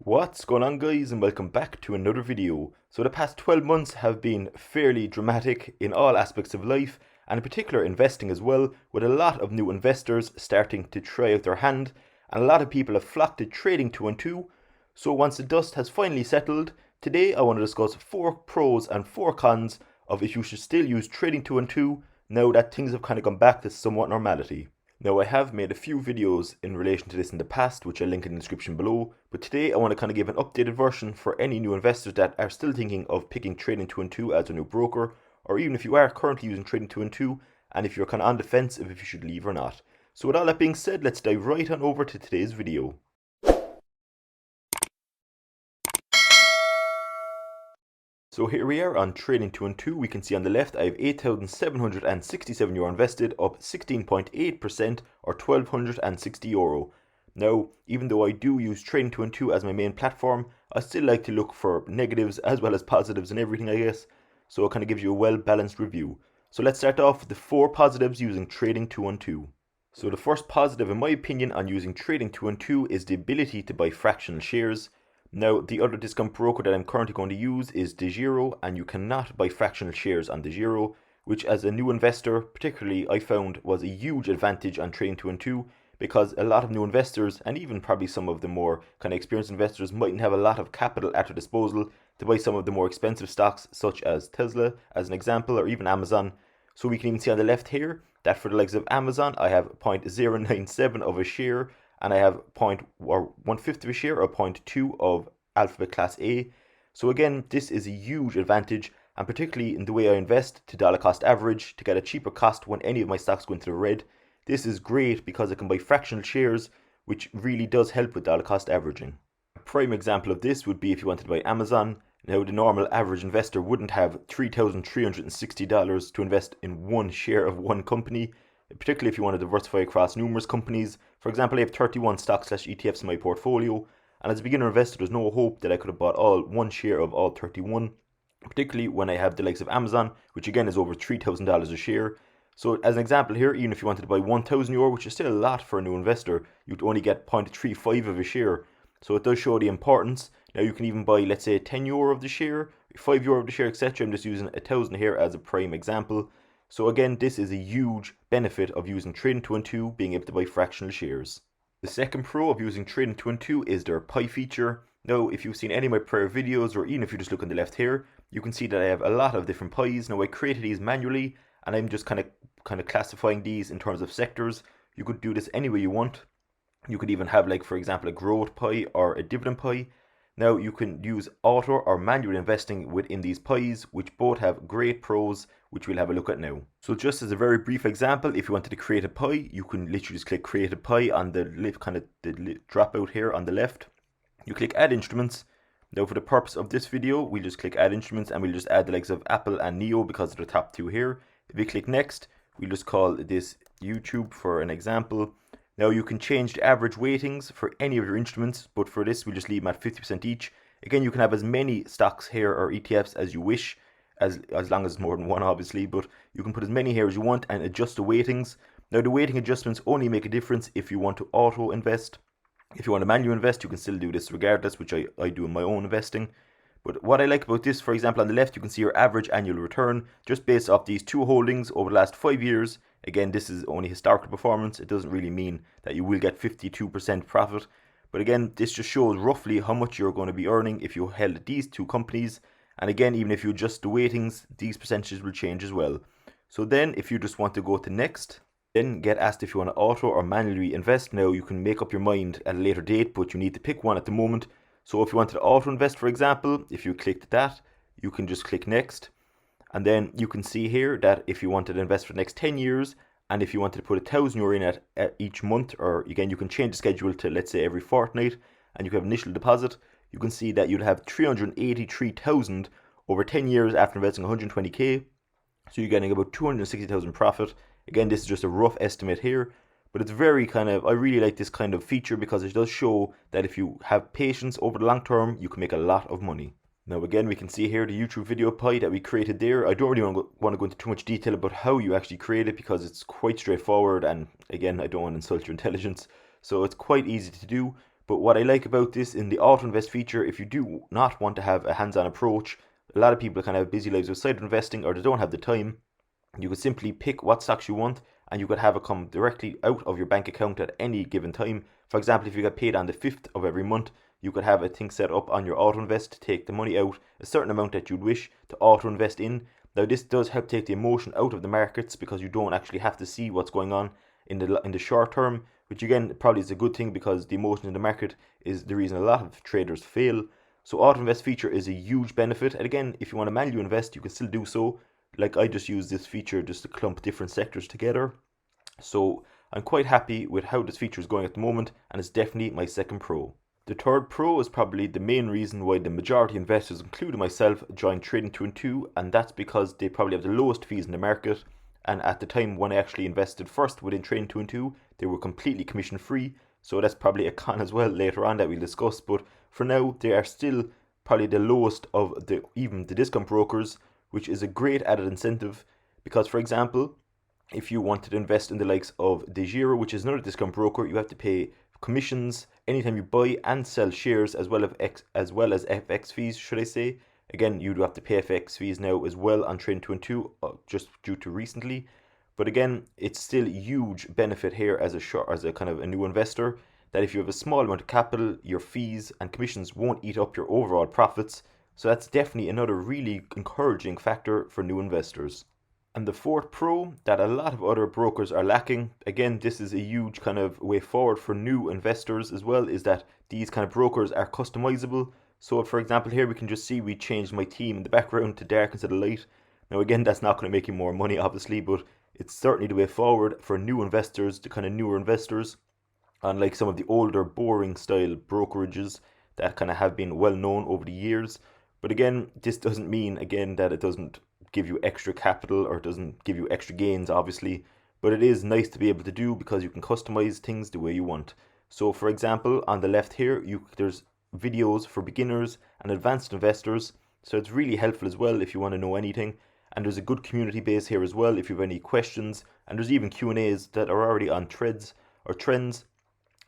What's going on, guys, and welcome back to another video. So the past 12 months have been fairly dramatic in all aspects of life, and in particular investing as well, with a lot of new investors starting to try out their hand, and a lot of people have flocked to Trading212. So once the dust has finally settled, today I want to discuss 4 pros and 4 cons of if you should still use Trading212 now that things have kind of gone back to somewhat normality. Now, I have made a few videos in relation to this in the past, which I'll link in the description below, but today I want to kind of give an updated version for any new investors that are still thinking of picking Trading212 as a new broker, or even if you are currently using Trading212 and if you're kind of on the fence of if you should leave or not. So with all that being said, let's dive right on over to today's video. So here we are on Trading212. We can see on the left I have €8,767 invested, up 16.8% or €1,260. Now, even though I do use Trading212 as my main platform, I still like to look for negatives as well as positives and everything, I guess. So it kind of gives you a well-balanced review. So let's start off with the 4 positives using Trading212. So the first positive in my opinion on using Trading212 is the ability to buy fractional shares. Now, the other discount broker that I'm currently going to use is DeGiro, and you cannot buy fractional shares on DeGiro, which as a new investor, particularly, I found was a huge advantage on Trading212, because a lot of new investors, and even probably some of the more kind of experienced investors, mightn't have a lot of capital at their disposal to buy some of the more expensive stocks, such as Tesla, as an example, or even Amazon. So we can even see on the left here, that for the likes of Amazon, I have 0.097 of a share, and I have 1/5 of a share or 0.2 of Alphabet Class A. So again, this is a huge advantage, and particularly in the way I invest to dollar cost average to get a cheaper cost when any of my stocks go into the red. This is great because I can buy fractional shares, which really does help with dollar cost averaging. A prime example of this would be if you wanted to buy Amazon. Now, the normal average investor wouldn't have $3,360 to invest in one share of one company, particularly if you want to diversify across numerous companies. For example, I have 31 stocks/ETFs in my portfolio, and as a beginner investor, there's no hope that I could have bought one share of all 31, particularly when I have the likes of Amazon, which again is over $3,000 a share. So as an example here, even if you wanted to buy €1,000, which is still a lot for a new investor, you'd only get 0.35 of a share. So it does show the importance. Now you can even buy, let's say, €10 of the share, €5 of the share, etc. I'm just using 1,000 here as a prime example. So again, this is a huge benefit of using Trading212, being able to buy fractional shares. The second pro of using Trading212 is their pie feature. Now, if you've seen any of my prior videos, or even if you just look on the left here, you can see that I have a lot of different pies. Now, I created these manually, and I'm just kind of classifying these in terms of sectors. You could do this any way you want. You could even have, like, for example, a growth pie or a dividend pie. Now, you can use auto or manual investing within these pies, which both have great pros, which we'll have a look at now. So just as a very brief example, if you wanted to create a pie, you can literally just click create a pie on the drop out here on the left. You click add instruments. Now, for the purpose of this video, we'll just click add instruments, and we'll just add the likes of Apple and Neo because of the top 2 here. If we click next, we'll just call this YouTube for an example. Now, you can change the average weightings for any of your instruments, but for this we'll just leave them at 50% each. Again, you can have as many stocks here or ETFs as you wish, as long as it's more than one, obviously, but you can put as many here as you want and adjust the weightings. Now, the weighting adjustments only make a difference if you want to auto invest. If you want to manually invest, you can still do this regardless, which I do in my own investing. But what I like about this, for example, on the left, you can see your average annual return just based off these 2 holdings over the last 5 years. Again, this is only historical performance. It doesn't really mean that you will get 52% profit. But again, this just shows roughly how much you're going to be earning if you held these 2 companies. And again, even if you adjust the weightings, these percentages will change as well. So then, if you just want to go to next, then get asked if you want to auto or manually invest. Now, you can make up your mind at a later date, but you need to pick one at the moment. So if you wanted to auto invest, for example, if you clicked that, you can just click next. And then you can see here that if you wanted to invest for the next 10 years, and if you wanted to put €1,000 in at each month, or again, you can change the schedule to, let's say, every fortnight, and you can have initial deposit, you can see that you'd have 383,000 over 10 years after investing 120k. So you're getting about 260,000 profit. Again, this is just a rough estimate here, but it's very I really like this kind of feature because it does show that if you have patience over the long term, you can make a lot of money. Now again, we can see here the YouTube video pie that we created there. I don't really want to go into too much detail about how you actually create it because it's quite straightforward, and again, I don't want to insult your intelligence. So it's quite easy to do. But what I like about this in the auto invest feature, if you do not want to have a hands-on approach, a lot of people kind of have busy lives outside of investing or they don't have the time, you could simply pick what stocks you want and you could have it come directly out of your bank account at any given time. For example, if you get paid on the 5th of every month, you could have a thing set up on your auto invest to take the money out, a certain amount that you'd wish to auto invest in. Now this does help take the emotion out of the markets because you don't actually have to see what's going on in the short term, which again probably is a good thing because the emotion in the market is the reason a lot of traders fail. So auto invest feature is a huge benefit, and again, if you want to manually invest, you can still do so. Like I just use this feature just to clump different sectors together. So I'm quite happy with how this feature is going at the moment, and it's definitely my second pro. The third pro is probably the main reason why the majority of investors, including myself, joined Trading212, and that's because they probably have the lowest fees in the market. And at the time when I actually invested first within Trading212, they were completely commission free. So that's probably a con as well later on that we'll discuss. But for now, they are still probably the lowest of even the discount brokers, which is a great added incentive. Because, for example, if you wanted to invest in the likes of DeGiro, which is another discount broker, you have to pay commissions anytime you buy and sell shares, as well as FX fees, should I say. Again, you'd have to pay FX fees now as well on Trading212, just due to recently. But again, it's still a huge benefit here as a kind of a new investor, that if you have a small amount of capital, your fees and commissions won't eat up your overall profits. So that's definitely another really encouraging factor for new investors. And the fourth pro that a lot of other brokers are lacking, again, this is a huge kind of way forward for new investors as well, is that these kind of brokers are customizable. So for example, here we can just see we changed my theme in the background to dark instead of light. Now again, that's not going to make you more money obviously, but it's certainly the way forward for new investors, the kind of newer investors, unlike some of the older boring style brokerages that kind of have been well known over the years. But again, this doesn't mean again that it doesn't give you extra capital or doesn't give you extra gains obviously, but it is nice to be able to do because you can customize things the way you want. So for example, on the left here, there's videos for beginners and advanced investors, so it's really helpful as well if you want to know anything. And there's a good community base here as well if you have any questions, and there's even Q&As that are already on threads or trends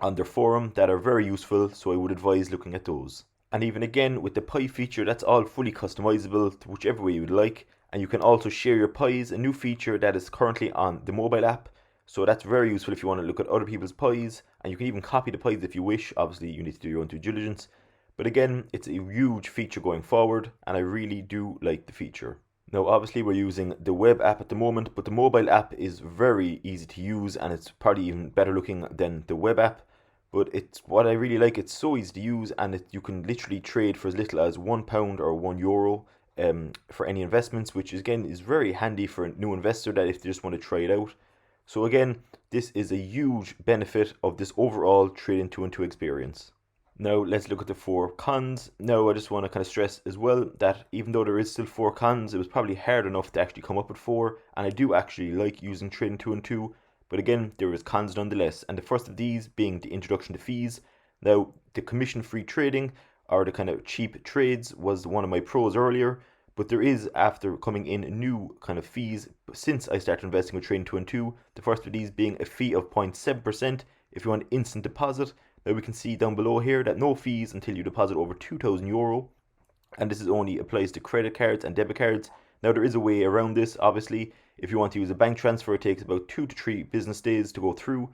on their forum that are very useful, so I would advise looking at those. And even again with the pie feature, that's all fully customizable to whichever way you would like, and you can also share your pies, a new feature that is currently on the mobile app. So that's very useful if you want to look at other people's pies, and you can even copy the pies if you wish. Obviously you need to do your own due diligence, but again, it's a huge feature going forward, and I really do like the feature. Now obviously we're using the web app at the moment, but the mobile app is very easy to use and it's probably even better looking than the web app. But it's what I really like, it's so easy to use, and you can literally trade for as little as £1 or €1 for any investments, which again is very handy for a new investor that if they just want to try it out. So again, this is a huge benefit of this overall Trading212 experience. Now let's look at the four cons. Now I just want to kind of stress as well that even though there is still four cons, it was probably hard enough to actually come up with four, and I do actually like using Trading212, but again there is cons nonetheless. And the first of these being the introduction to fees. Now the commission-free trading or the kind of cheap trades was one of my pros earlier, but there is, after coming in, new kind of fees since I started investing with Trading212. The first of these being a fee of 0.7% if you want instant deposit. Now we can see down below here that no fees until you deposit over €2,000, and this is only applies to credit cards and debit cards. Now there is a way around this, obviously. If you want to use a bank transfer, it takes about 2 to 3 business days to go through,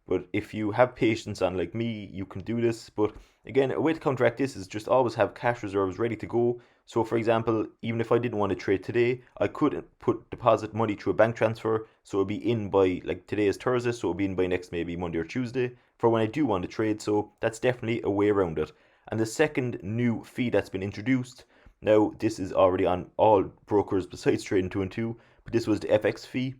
but if you have patience, unlike me, you can do this. But again, a way to counteract this is just always have cash reserves ready to go. So for example, even if I didn't want to trade today, I could deposit money through a bank transfer, so it'll be in by, like today is Thursday, so it'll be in by next maybe Monday or Tuesday for when I do want to trade. So that's definitely a way around it. And the second new fee that's been introduced, now this is already on all brokers besides Trading212, but this was the FX fee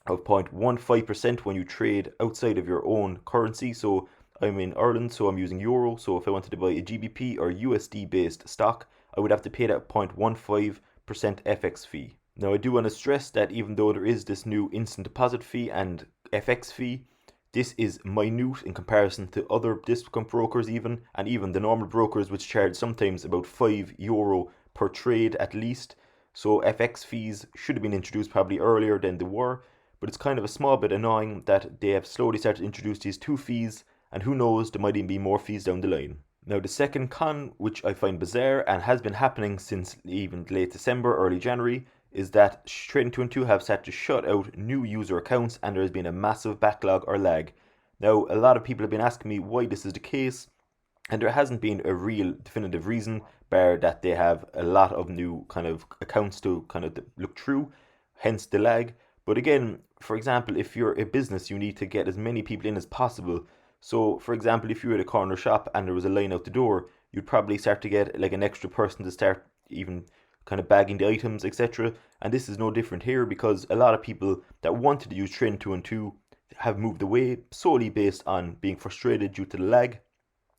of 0.15% when you trade outside of your own currency. So I'm in Ireland, so I'm using euro. So if I wanted to buy a GBP or USD based stock, I would have to pay that 0.15% FX fee. Now I do want to stress that even though there is this new instant deposit fee and FX fee, this is minute in comparison to other discount brokers even, and even the normal brokers, which charge sometimes about €5 per trade at least. So FX fees should have been introduced probably earlier than they were, but it's kind of a small bit annoying that they have slowly started to introduce these two fees, and who knows, there might even be more fees down the line. Now the second con, which I find bizarre and has been happening since even late December, early January, is that Trading212 have had to shut out new user accounts and there has been a massive backlog or lag. Now a lot of people have been asking me why this is the case, and there hasn't been a real definitive reason, bar that they have a lot of new kind of accounts to kind of look through, hence the lag. But again, for example, if you're a business, you need to get as many people in as possible. So, for example, if you were at a corner shop and there was a line out the door, you'd probably start to get like an extra person to start even kind of bagging the items, etc. And this is no different here because a lot of people that wanted to use Trading212 have moved away solely based on being frustrated due to the lag,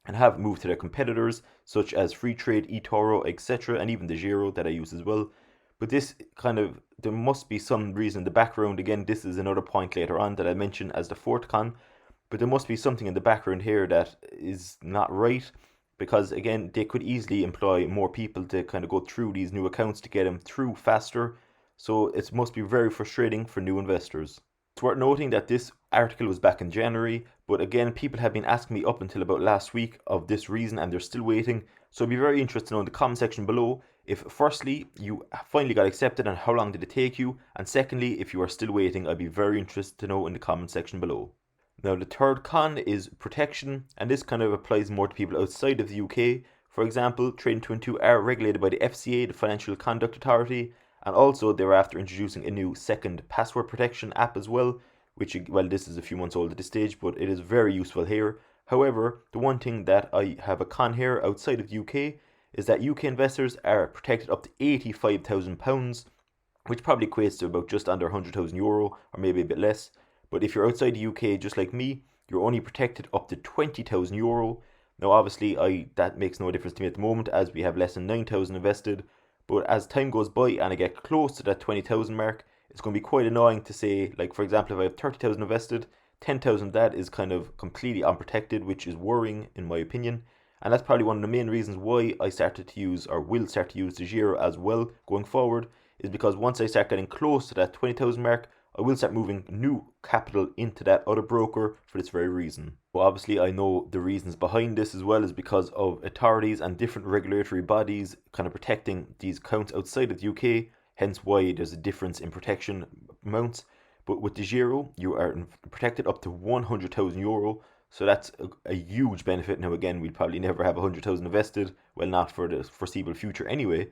and have moved to their competitors such as Freetrade, eToro, etc., and even the Giro that I use as well. But this kind of, there must be some reason in the background. Again, this is another point later on that I mention as the fourth con, but there must be something in the background here that is not right, because again, they could easily employ more people to kind of go through these new accounts to get them through faster. So it must be very frustrating for new investors. It's worth noting that this article was back in January, but again, people have been asking me up until about last week of this reason and they're still waiting. So I'd be very interested to know in the comment section below if firstly you finally got accepted and how long did it take you, and secondly if you are still waiting. I'd be very interested to know in the comment section below. Now the third con is protection, and this kind of applies more to people outside of the UK. For example, Trading212 are regulated by the FCA, the Financial Conduct Authority, and also they're after introducing a new second password protection app as well, which, well, this is a few months old at this stage, but it is very useful here. However, the one thing that I have a con here outside of the UK is that UK investors are protected up to £85,000, which probably equates to about just under €100,000, or maybe a bit less. But if you're outside the UK, just like me, you're only protected up to €20,000. Now, obviously, that makes no difference to me at the moment, as we have less than 9,000 invested. But as time goes by and I get close to that 20,000 mark, it's going to be quite annoying to say, like, for example, if I have 30,000 invested, 10,000 of that is kind of completely unprotected, which is worrying in my opinion. And that's probably one of the main reasons why I started to use, or will start to use, the Giro as well going forward, is because once I start getting close to that 20,000 mark, I will start moving new capital into that other broker for this very reason. Well, obviously I know the reasons behind this as well is because of authorities and different regulatory bodies kind of protecting these accounts outside of the UK, hence why there's a difference in protection amounts. But with the Giro, you are protected up to €100,000, so that's a huge benefit. Now again, we'll probably never have 100,000 invested, well, not for the foreseeable future anyway.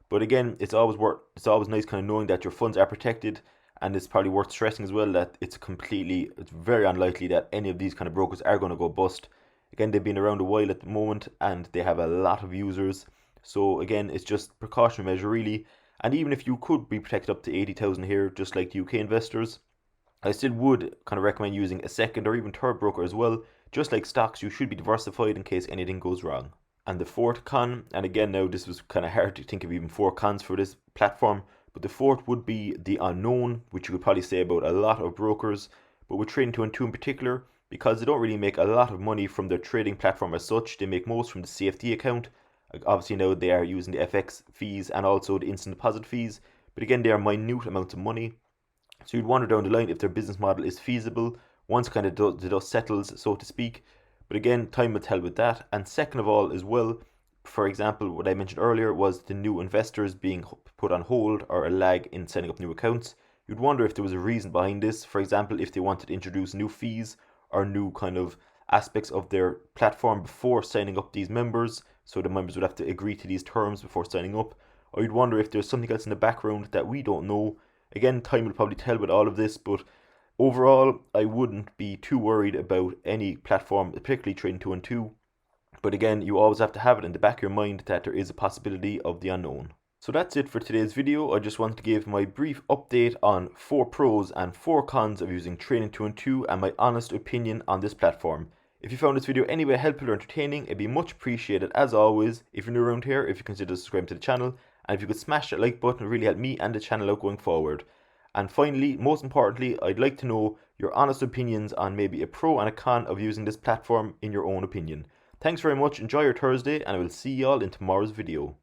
But again, it's always nice kind of knowing that your funds are protected. And it's probably worth stressing as well that it's very unlikely that any of these kind of brokers are going to go bust. Again, they've been around a while at the moment and they have a lot of users. So again, it's just precautionary measure really. And even if you could be protected up to 80,000 here, just like the UK investors, I still would kind of recommend using a second or even third broker as well. Just like stocks, you should be diversified in case anything goes wrong. And the fourth con, and again now this was kind of hard to think of even 4 cons for this platform, but the fourth would be the unknown, which you could probably say about a lot of brokers, but with Trading212 in particular, because they don't really make a lot of money from their trading platform as such. They make most from the CFD account. Obviously now they are using the FX fees and also the instant deposit fees, but again they are minute amounts of money. So you'd wonder down the line if their business model is feasible once kind of the dust settles, so to speak. But again, time will tell with that. And second of all as well, for example, what I mentioned earlier was the new investors being put on hold or a lag in setting up new accounts. You'd wonder if there was a reason behind this. For example, if they wanted to introduce new fees or new kind of aspects of their platform before signing up these members, so the members would have to agree to these terms before signing up. Or you'd wonder if there's something else in the background that we don't know. Again, time will probably tell with all of this, but overall, I wouldn't be too worried about any platform, particularly Trading212. But again, you always have to have it in the back of your mind that there is a possibility of the unknown. So that's it for today's video. I just wanted to give my brief update on 4 pros and 4 cons of using Trading212 and my honest opinion on this platform. If you found this video anyway helpful or entertaining, it'd be much appreciated as always if you're new around here, if you consider subscribing to the channel, and if you could smash that like button, it would really help me and the channel out going forward. And finally, most importantly, I'd like to know your honest opinions on maybe a pro and a con of using this platform in your own opinion. Thanks very much, enjoy your Thursday, and I will see y'all in tomorrow's video.